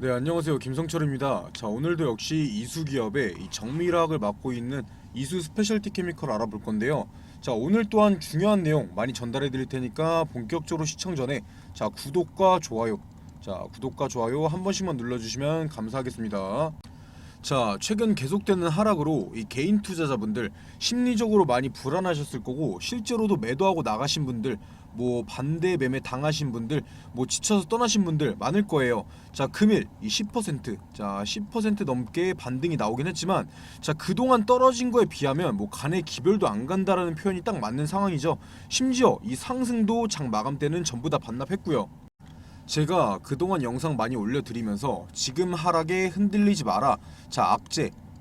네, 안녕하세요. 김성철입니다. 자, 오늘도 역시 이수기업의 이 정밀화학을 맡고 있는 이수 스페셜티 케미컬 알아볼 건데요. 자, 오늘 또한 중요한 내용 많이 전달해 드릴 테니까 본격적으로 시청 전에 구독과 좋아요 한 번씩만 눌러주시면 감사하겠습니다. 자, 최근 계속되는 하락으로 이 개인 투자자분들 심리적으로 많이 불안하셨을 거고, 실제로도 매도하고 나가신 분들, 뭐 반대 매매 당하신 분들, 뭐 지쳐서 떠나신 분들 많을 거예요. 자, 금일 이 10%, 자 10% 넘게 반등이 나오긴 했지만, 자 그동안 떨어진 거에 비하면 뭐 간의 기별도 안 간다라는 표현이 딱 맞는 상황이죠. 심지어 이 상승도 장 마감 때는 전부 다 반납했고요. 제가 그동안 영상 많이 올려드리면서 지금 하락에 흔들리지 마라, 자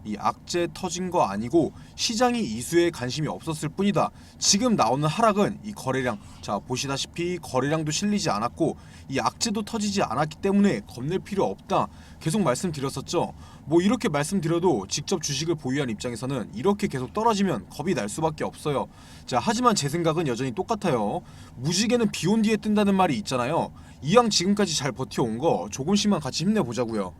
이 악재 터진 거 아니고 시장이 이수에 관심이 없었을 뿐이다. 지금 나오는 하락은 이 거래량, 자 보시다시피 거래량도 실리지 않았고 이 악재도 터지지 않았기 때문에 겁낼 필요 없다, 계속 말씀드렸었죠. 뭐 이렇게 말씀드려도 직접 주식을 보유한 입장에서는 이렇게 계속 떨어지면 겁이 날 수밖에 없어요. 자, 하지만 제 생각은 여전히 똑같아요. 무지개는 비 온 뒤에 뜬다는 말이 있잖아요. 이왕 지금까지 잘 버텨온 거 조금씩만 같이 힘내보자고요.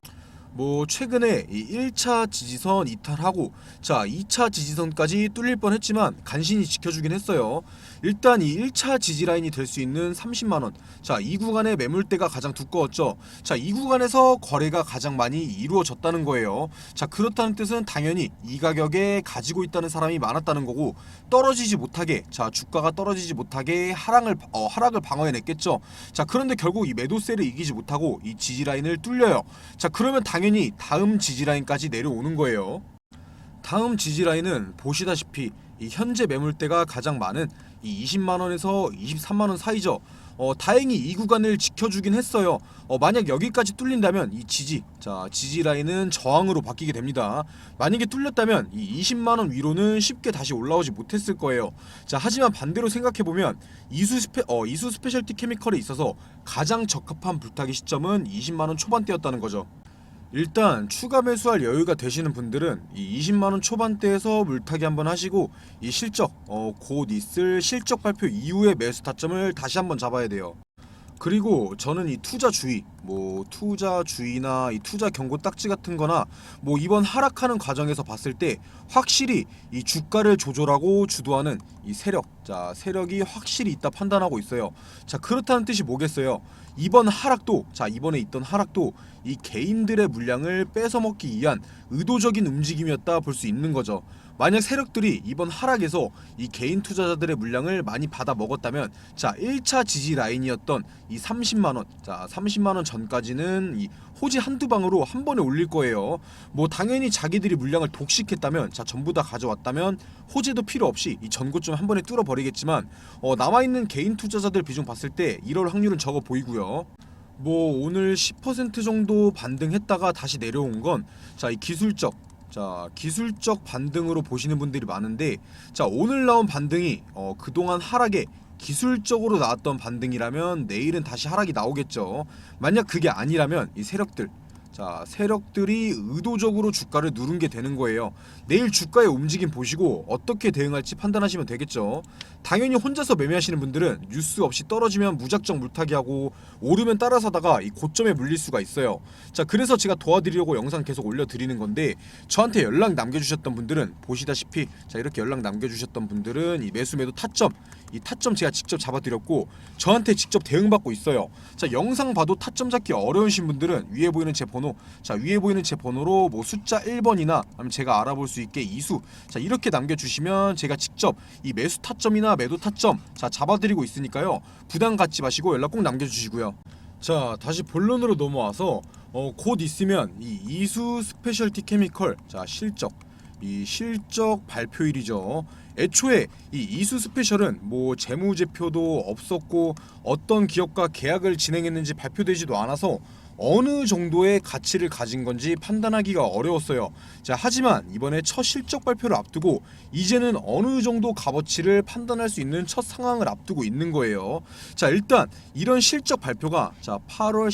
뭐 최근에 이 1차 지지선 이탈하고, 자 2차 지지선까지 뚫릴 뻔했지만 간신히 지켜주긴 했어요. 일단 이 1차 지지라인이 될 수 있는 30만원, 자 이 구간의 매물대가 가장 두꺼웠죠. 자 이 구간에서 거래가 가장 많이 이루어졌다는 거예요. 자 그렇다는 뜻은 당연히 이 가격에 가지고 있다는 사람이 많았다는 거고, 떨어지지 못하게, 자 주가가 떨어지지 못하게 하락을 방어해냈겠죠. 자 그런데 결국 이 매도세를 이기지 못하고 이 지지라인을 뚫려요. 자 그러면 당연히 다음 지지라인까지 내려오는 거예요. 다음 지지라인은 보시다시피 이 현재 매물대가 가장 많은 이 20만원에서 23만원 사이죠. 다행히 이 구간을 지켜주긴 했어요. 만약 여기까지 뚫린다면 이 지지라인은 저항으로 바뀌게 됩니다. 만약에 뚫렸다면 이 20만원 위로는 쉽게 다시 올라오지 못했을 거예요. 자 하지만 반대로 생각해보면 이수 스페셜티 케미컬에 있어서 가장 적합한 불타기 시점은 20만원 초반대였다는 거죠. 일단 추가 매수할 여유가 되시는 분들은 이 20만원 초반대에서 물타기 한번 하시고, 이 곧 있을 실적 발표 이후의 매수 타점을 다시 한번 잡아야 돼요. 그리고 저는 이 투자주의나 이 투자 경고 딱지 같은 거나 뭐 이번 하락하는 과정에서 봤을 때 확실히 이 주가를 조절하고 주도하는 이 세력이 확실히 있다 판단하고 있어요. 자 그렇다는 뜻이 뭐겠어요? 이번에 있던 하락도 이 개인들의 물량을 뺏어먹기 위한 의도적인 움직임이었다 볼 수 있는 거죠. 만약 세력들이 이번 하락에서 이 개인 투자자들의 물량을 많이 받아 먹었다면, 자 1차 지지 라인이었던 이 30만원, 자 30만원 전까지는 이 호지 한두 방으로 한 번에 올릴 거예요. 뭐 당연히 자기들이 물량을 독식했다면, 자 전부 다 가져왔다면 호재도 필요 없이 이 전고점 한 번에 뚫어 버리겠지만, 남아있는 개인 투자자들 비중 봤을 때 이럴 확률은 적어 보이고요. 뭐 오늘 10% 정도 반등했다가 다시 내려온 건, 자 이 기술적 반등으로 보시는 분들이 많은데, 자 오늘 나온 반등이 그동안 하락에 기술적으로 나왔던 반등이라면 내일은 다시 하락이 나오겠죠. 만약 그게 아니라면 이 세력들이 의도적으로 주가를 누른 게 되는 거예요. 내일 주가의 움직임 보시고 어떻게 대응할지 판단하시면 되겠죠. 당연히 혼자서 매매하시는 분들은 뉴스 없이 떨어지면 무작정 물타기하고 오르면 따라 사다가 이 고점에 물릴 수가 있어요. 자 그래서 제가 도와드리려고 영상 계속 올려드리는 건데, 저한테 연락 남겨주셨던 분들은 보시다시피, 자 이렇게 연락 남겨주셨던 분들은 이 매도 타점 제가 직접 잡아드렸고 저한테 직접 대응받고 있어요. 자 영상 봐도 타점 잡기 어려우신 분들은 위에 보이는 제 번호로 뭐 숫자 1번이나 아니면 제가 알아볼 수 있게 이수, 자 이렇게 남겨주시면 제가 직접 이 매수 타점이나 매도 타점 자 잡아드리고 있으니까요. 부담 갖지 마시고 연락 꼭 남겨주시고요. 자 다시 본론으로 넘어와서 곧 있으면 이 이수 스페셜티 케미컬, 자 실적 발표일이죠. 애초에 이 이수 스페셜은 뭐 재무제표도 없었고 어떤 기업과 계약을 진행했는지 발표되지도 않아서 어느 정도의 가치를 가진 건지 판단하기가 어려웠어요. 자 하지만 이번에 첫 실적 발표를 앞두고 이제는 어느 정도 값어치를 판단할 수 있는 첫 상황을 앞두고 있는 거예요. 자 일단 이런 실적 발표가 8월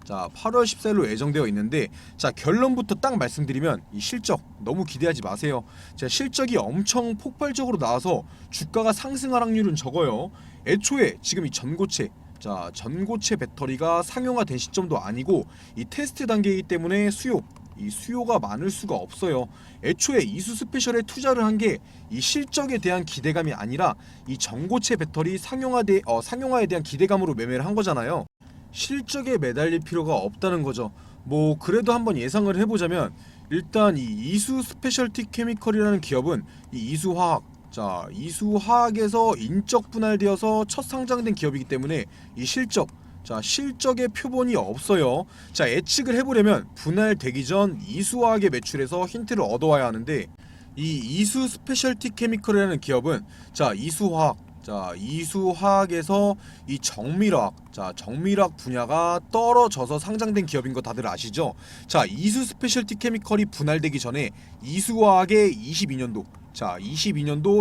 14일로 예정되어 있는데, 자 결론부터 딱 말씀드리면 이 실적 너무 기대하지 마세요. 자 실적이 엄청 폭발적으로 나와서 주가가 상승할 확률은 적어요. 애초에 지금 이 전고체, 자, 전고체 배터리가 상용화된 시점도 아니고 이 테스트 단계이기 때문에 수요가 많을 수가 없어요. 애초에 이수 스페셜에 투자를 한 게 이 실적에 대한 기대감이 아니라 이 전고체 배터리 상용화에 대한 기대감으로 매매를 한 거잖아요. 실적에 매달릴 필요가 없다는 거죠. 뭐 그래도 한번 예상을 해보자면 일단 이 이수 스페셜티 케미컬이라는 기업은 이 이수화학, 자, 이수화학에서 인적 분할되어서 첫 상장된 기업이기 때문에 이 실적의 표본이 없어요. 자, 예측을 해보려면 분할되기 전 이수화학의 매출에서 힌트를 얻어와야 하는데 이 이수 스페셜티 케미컬이라는 기업은 이수화학에서 이 정밀화학 분야가 떨어져서 상장된 기업인 거 다들 아시죠? 자, 이수 스페셜티 케미컬이 분할되기 전에 이수화학의 22년도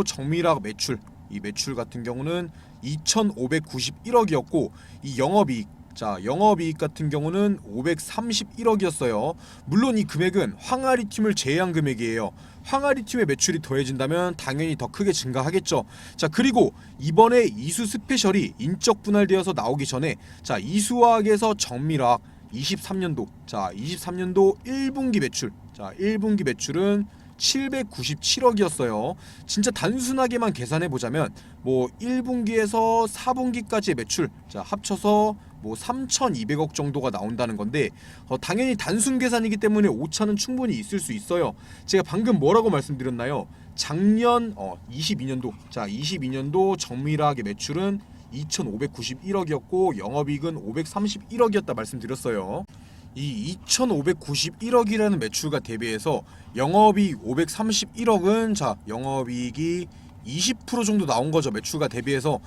정밀화학 매출, 이 매출 같은 경우는 2,591억이었고 이 영업이익 같은 경우는 531억이었어요. 물론 이 금액은 황아리튬을 제외한 금액이에요. 황아리튬의 매출이 더해진다면 당연히 더 크게 증가하겠죠. 자, 그리고 이번에 이수 스페셜이 인적 분할되어서 나오기 전에 자, 이수화학에서 정밀화학 23년도 1분기 매출은 797억이었어요. 진짜 단순하게만 계산해 보자면 뭐 1분기에서 4분기까지의 매출 합쳐서 뭐 3,200억 정도가 나온다는 건데 당연히 단순 계산이기 때문에 오차는 충분히 있을 수 있어요. 제가 방금 뭐라고 말씀드렸나요? 작년 22년도 정밀화학의 매출은 2,591억이었고 영업이익은 531억이었다 말씀드렸어요. 이 2,591억이라는 매출과 대비해서 영업이익 531억은 영업이익이 20% 정도 나온 거죠. 매출과 대비해서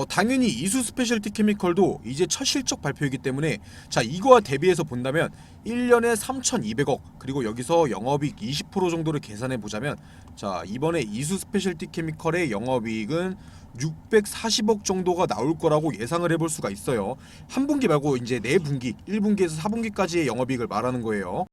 당연히 이수 스페셜티 케미컬도 이제 첫 실적 발표이기 때문에 자, 이거와 대비해서 본다면 1년에 3,200억 그리고 여기서 영업이익 20% 정도를 계산해 보자면 자, 이번에 이수 스페셜티 케미컬의 영업이익은 640억 정도가 나올 거라고 예상을 해볼 수가 있어요. 한 분기 말고 이제 4분기, 1분기에서 4분기까지의 영업이익을 말하는 거예요.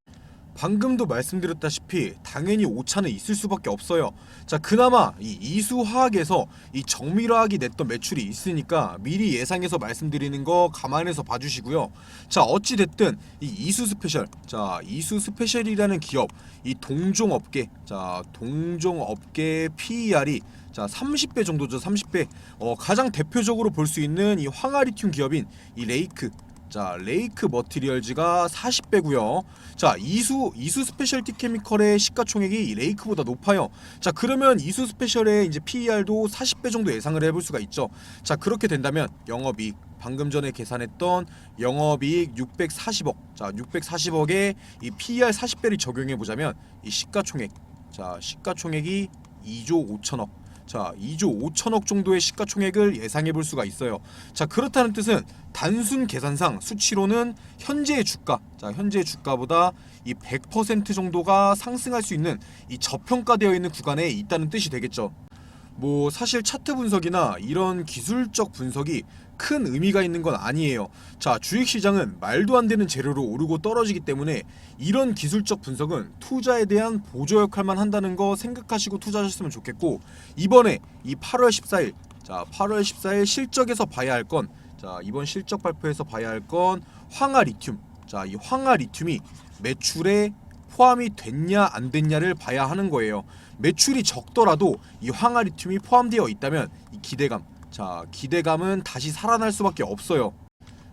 방금도 말씀드렸다시피 당연히 오차는 있을 수밖에 없어요. 자, 그나마 이 이수화학에서 이 정밀화학이 냈던 매출이 있으니까 미리 예상해서 말씀드리는 거 감안해서 봐주시고요. 자, 어찌 됐든 이 이수 스페셜이라는 기업, 이 동종업계 PER이 30배 정도죠. 30배. 가장 대표적으로 볼 수 있는 이 황아리튬 기업인 이 레이크 머티리얼즈가 40배고요. 자, 이수 스페셜티 케미컬의 시가총액이 이 레이크보다 높아요. 자, 그러면 이수 스페셜의 이제 PER도 40배 정도 예상을 해볼 수가 있죠. 자, 그렇게 된다면 영업이익 방금 전에 계산했던 영업이익 640억. 자, 640억에 이 PER 40배를 적용해 보자면 이 시가총액이 2조 5천억. 자, 2조 5천억 정도의 시가총액을 예상해 볼 수가 있어요. 자, 그렇다는 뜻은 단순 계산상 수치로는 현재의 주가보다 이 100% 정도가 상승할 수 있는 이 저평가되어 있는 구간에 있다는 뜻이 되겠죠. 뭐 사실 차트 분석이나 이런 기술적 분석이 큰 의미가 있는 건 아니에요. 자, 주식시장은 말도 안 되는 재료로 오르고 떨어지기 때문에 이런 기술적 분석은 투자에 대한 보조 역할만 한다는 거 생각하시고 투자하셨으면 좋겠고, 이번에 이 8월 14일 실적에서 봐야 할 건, 자, 이번 실적 발표에서 봐야 할 건 황아리튬. 자, 이 황아리튬이 매출에 포함이 됐냐 안 됐냐를 봐야 하는 거예요. 매출이 적더라도 이 황아리튬이 포함되어 있다면 이 기대감은 다시 살아날 수밖에 없어요.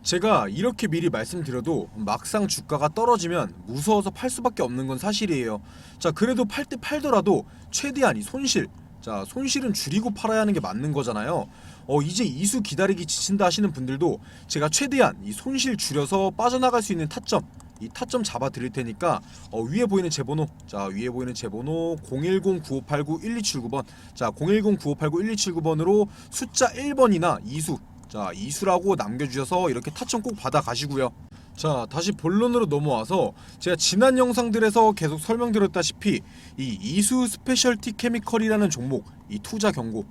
제가 이렇게 미리 말씀드려도 막상 주가가 떨어지면 무서워서 팔 수밖에 없는 건 사실이에요. 자, 그래도 팔 때 팔더라도 최대한 이 손실은 줄이고 팔아야 하는 게 맞는 거잖아요. 이제 이수 기다리기 지친다 하시는 분들도 제가 최대한 이 손실 줄여서 빠져나갈 수 있는 타점 잡아 드릴 테니까 위에 보이는 제 번호 010-9589-1279번, 자, 010-9589-1279번으로 숫자 1번이나 이수라고 남겨주셔서 이렇게 타점 꼭 받아 가시고요. 자, 다시 본론으로 넘어와서 제가 지난 영상들에서 계속 설명드렸다시피 이 이수 스페셜티 케미컬이라는 종목, 이 투자 경고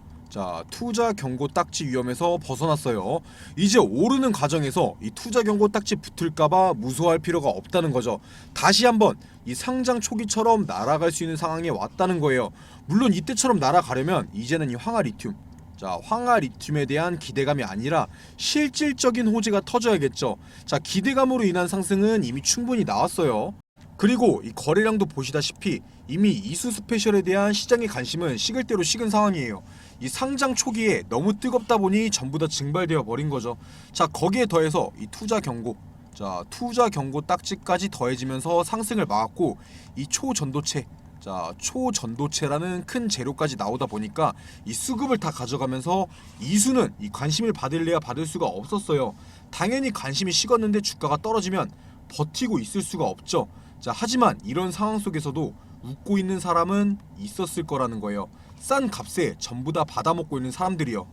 딱지 위험에서 벗어났어요. 이제 오르는 과정에서 이 투자 경고 딱지 붙을까봐 무서워할 필요가 없다는 거죠. 다시 한번 이 상장 초기처럼 날아갈 수 있는 상황에 왔다는 거예요. 물론 이때처럼 날아가려면 이제는 이 황아리튬, 자, 황화 리튬에 대한 기대감이 아니라 실질적인 호재가 터져야겠죠. 자, 기대감으로 인한 상승은 이미 충분히 나왔어요. 그리고 이 거래량도 보시다시피 이미 이수 스페셜에 대한 시장의 관심은 식을 대로 식은 상황이에요. 이 상장 초기에 너무 뜨겁다 보니 전부 다 증발되어 버린 거죠. 자, 거기에 더해서 이 투자 경고, 자, 투자 경고 딱지까지 더해지면서 상승을 막았고, 이 초전도체, 자, 초전도체라는 큰 재료까지 나오다 보니까 이 수급을 다 가져가면서 이수는 이 관심을 받을래야 받을 수가 없었어요. 당연히 관심이 식었는데 주가가 떨어지면 버티고 있을 수가 없죠. 자, 하지만 이런 상황 속에서도 웃고 있는 사람은 있었을 거라는 거예요. 싼 값에 전부 다 받아먹고 있는 사람들이요.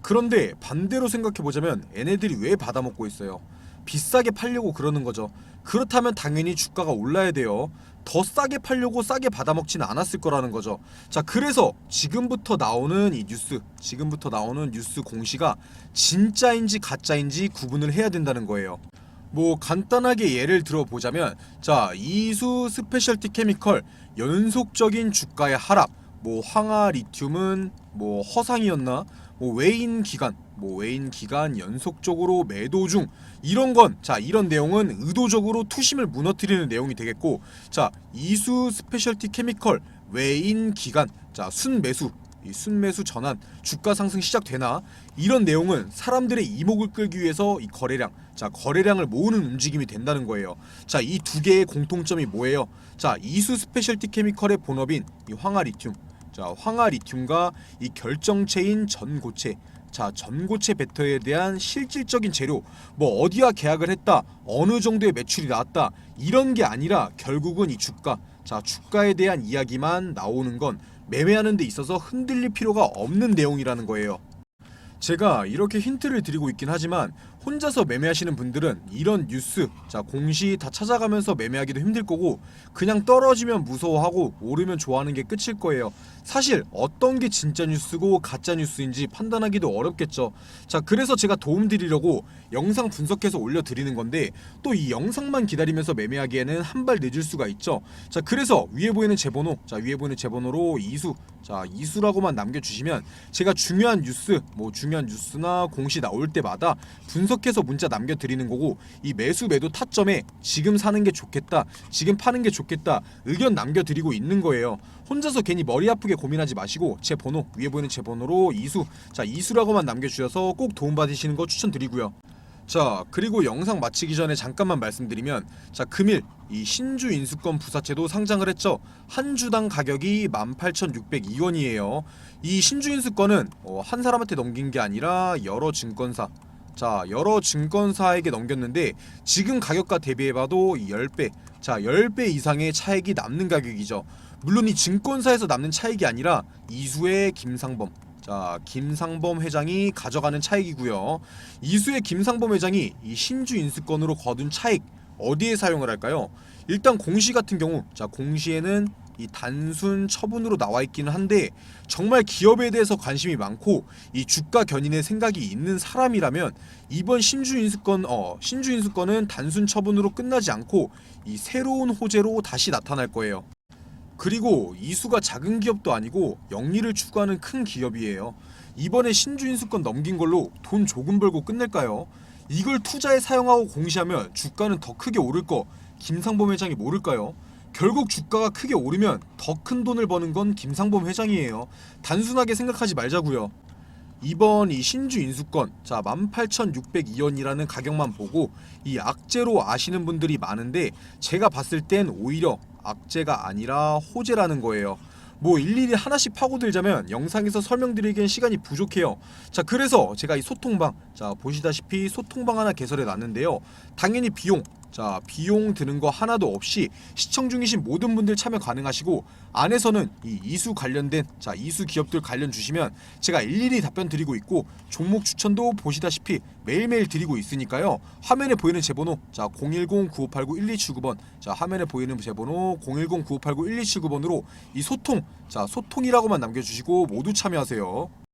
그런데 반대로 생각해보자면 얘네들이 왜 받아먹고 있어요? 비싸게 팔려고 그러는 거죠. 그렇다면 당연히 주가가 올라야 돼요. 더 싸게 팔려고 싸게 받아먹지는 않았을 거라는 거죠. 자, 그래서 지금부터 나오는 이 뉴스, 지금부터 나오는 뉴스 공시가 진짜인지 가짜인지 구분을 해야 된다는 거예요. 뭐 간단하게 예를 들어보자면, 자, 이수 스페셜티 케미컬 연속적인 주가의 하락, 뭐 황화 리튬은 뭐 허상이었나, 뭐 외인 기간 연속적으로 매도 중, 이런 건, 자, 이런 내용은 의도적으로 투심을 무너뜨리는 내용이 되겠고, 자, 이수 스페셜티 케미컬 외인 기간, 자, 순매수, 이 순매수 전환, 주가 상승 시작되나, 이런 내용은 사람들의 이목을 끌기 위해서 이 거래량, 자, 거래량을 모으는 움직임이 된다는 거예요. 자, 이 두 개의 공통점이 뭐예요? 자, 이수 스페셜티 케미컬의 본업인 이 황화 리튬, 자, 황화 리튬과 이 결정체인 전고체, 자, 전고체 배터리에 대한 실질적인 재료, 뭐 어디와 계약을 했다, 어느 정도의 매출이 나왔다, 이런 게 아니라 결국은 이 주가, 자, 주가에 대한 이야기만 나오는 건 매매하는 데 있어서 흔들릴 필요가 없는 내용이라는 거예요. 제가 이렇게 힌트를 드리고 있긴 하지만 혼자서 매매하시는 분들은 이런 뉴스, 자, 공시 다 찾아가면서 매매하기도 힘들 거고, 그냥 떨어지면 무서워하고 오르면 좋아하는 게 끝일 거예요. 사실 어떤 게 진짜 뉴스고 가짜 뉴스인지 판단하기도 어렵겠죠. 자, 그래서 제가 도움 드리려고 영상 분석해서 올려드리는 건데, 또 이 영상만 기다리면서 매매하기에는 한 발 늦을 수가 있죠. 자, 그래서 위에 보이는 제 번호, 자, 위에 보이는 제 번호로 이수, 자, 이수라고만 남겨주시면 제가 중요한 뉴스, 뭐 중요한 뉴스나 공시 나올 때마다 분석해서 문자 남겨드리는 거고, 이 매수 매도 타점에 지금 사는 게 좋겠다, 지금 파는 게 좋겠다 의견 남겨드리고 있는 거예요. 혼자서 괜히 머리 아프게 고민하지 마시고 제 번호, 위에 보이는 제 번호로 이수, 자, 이수라고만 남겨주셔서 꼭 도움받으시는 거 추천드리고요. 자, 그리고 영상 마치기 전에 잠깐만 말씀드리면, 자, 금일 이 신주 인수권 부사채도 상장을 했죠. 한 주당 가격이 18,602원이에요. 이 신주 인수권은 한 사람한테 넘긴 게 아니라 여러 증권사, 자, 여러 증권사에게 넘겼는데 지금 가격과 대비해봐도 10배, 자, 10배 이상의 차익이 남는 가격이죠. 물론 이 증권사에서 남는 차익이 아니라 이수의 김상범, 자, 김상범 회장이 가져가는 차익이고요. 이수의 김상범 회장이 이 신주 인수권으로 거둔 차익 어디에 사용을 할까요? 일단 공시 같은 경우, 자, 공시에는 이 단순 처분으로 나와 있기는 한데, 정말 기업에 대해서 관심이 많고 이 주가 견인의 생각이 있는 사람이라면 이번 신주 인수권은 단순 처분으로 끝나지 않고 이 새로운 호재로 다시 나타날 거예요. 그리고 이수가 작은 기업도 아니고 영리를 추구하는 큰 기업이에요. 이번에 신주 인수권 넘긴 걸로 돈 조금 벌고 끝낼까요? 이걸 투자에 사용하고 공시하면 주가는 더 크게 오를 거 김상범 회장이 모를까요? 결국 주가가 크게 오르면 더 큰 돈을 버는 건 김상범 회장이에요. 단순하게 생각하지 말자고요. 이번 이 신주 인수권, 자, 18,602원이라는 가격만 보고 이 악재로 아시는 분들이 많은데, 제가 봤을 땐 오히려 악재가 아니라 호재라는 거예요. 뭐 일일이 하나씩 파고들자면 영상에서 설명드리기엔 시간이 부족해요. 자, 그래서 제가 이 소통방, 자, 보시다시피 소통방 하나 개설해 놨는데요. 당연히 비용, 자, 비용 드는 거 하나도 없이 시청 중이신 모든 분들 참여 가능하시고, 안에서는 이 이수 관련된, 자, 이수 기업들 관련 주시면 제가 일일이 답변 드리고 있고, 종목 추천도 보시다시피 매일매일 드리고 있으니까요. 화면에 보이는 제 번호, 자, 010-9589-1279번, 자, 화면에 보이는 제 번호 010-9589-1279번으로 이 소통, 자, 소통이라고만 남겨주시고 모두 참여하세요.